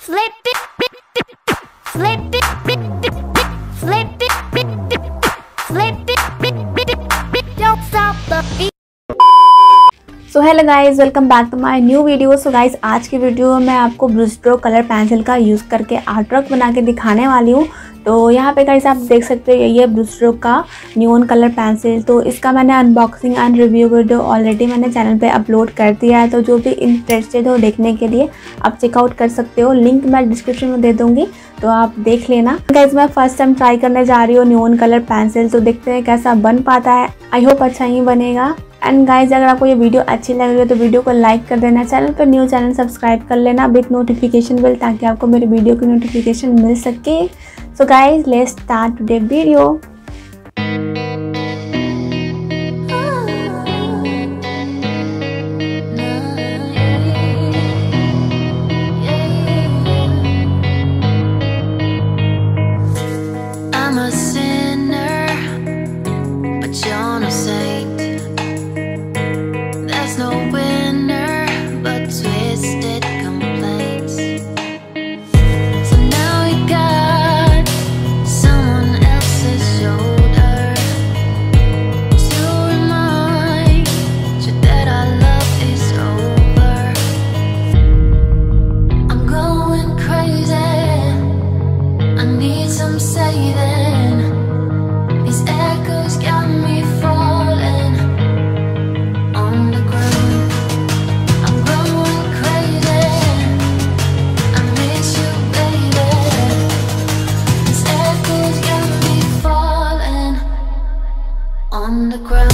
Flip it, flip it, flip it, flip it, don't stop the beat. So hello guys, welcome back to my new video. So guys, आज की video में मैं आपको Brustro colour pencil का use करके artwork बना के दिखाने वाली हूँ। तो यहाँ पे गाइज़ आप देख सकते हो ये ब्रुस्ट्रो का न्यून कलर पेंसिल। तो इसका मैंने unboxing and review video already मैंने चैनल पे अपलोड कर दिया है। तो जो भी इंटरेस्टेड हो देखने के लिए आप चेकआउट कर सकते हो, लिंक मैं डिस्क्रिप्शन में दे दूँगी, तो आप देख लेना। गाइज़ मैं फर्स्ट टाइम ट्राई करने जा रही हूँ न्यून कलर पेंसिल, तो देखते हैं कैसा बन पाता है। आई होप अच्छा ही बनेगा। एंड गाइज, अगर आपको ये वीडियो अच्छी लग रही है तो वीडियो को लाइक कर देना, चैनल पर न्यू चैनल सब्सक्राइब कर लेना विथ नोटिफिकेशन बेल, ताकि आपको मेरे वीडियो की नोटिफिकेशन मिल सके। So guys, let's start today video. On the ground.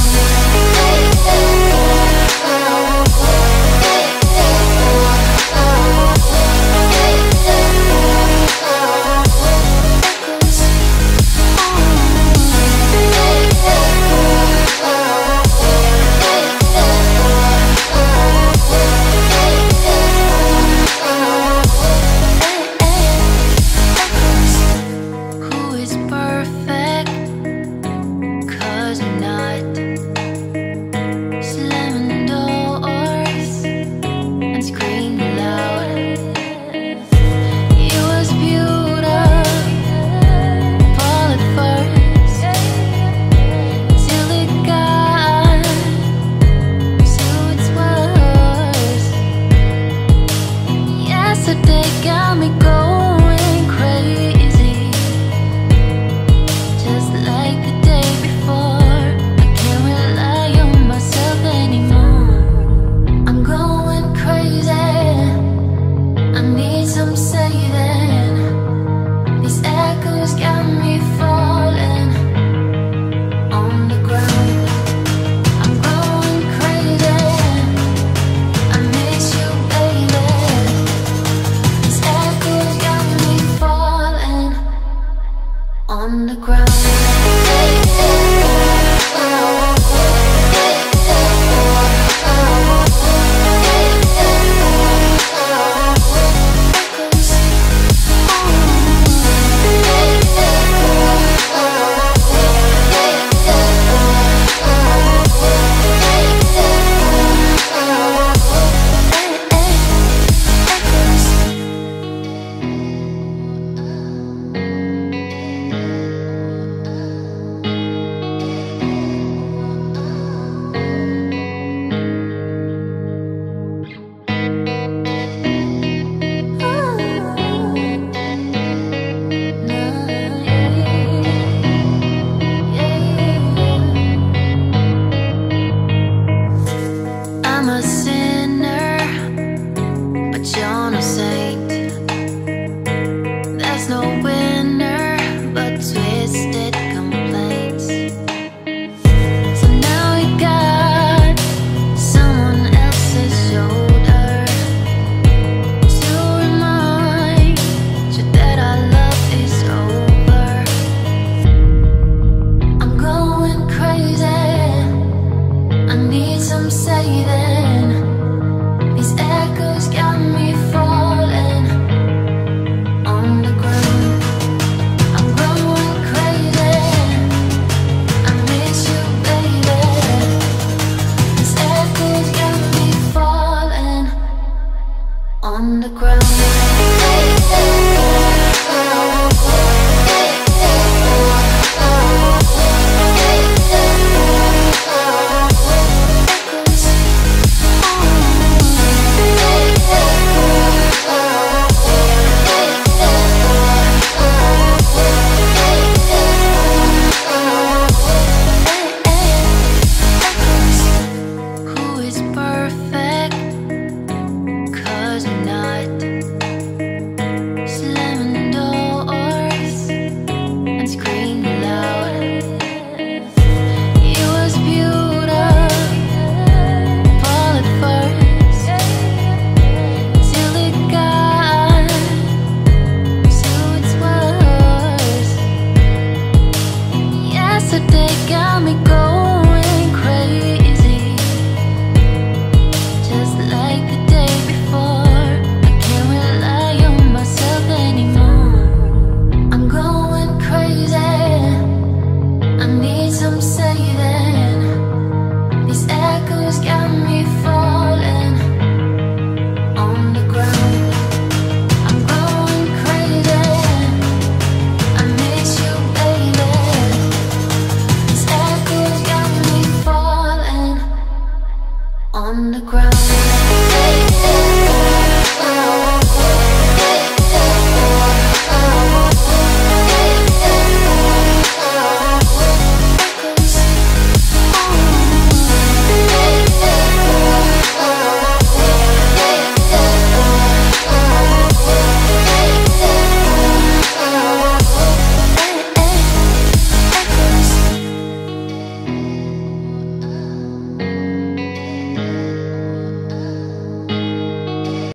on the ground.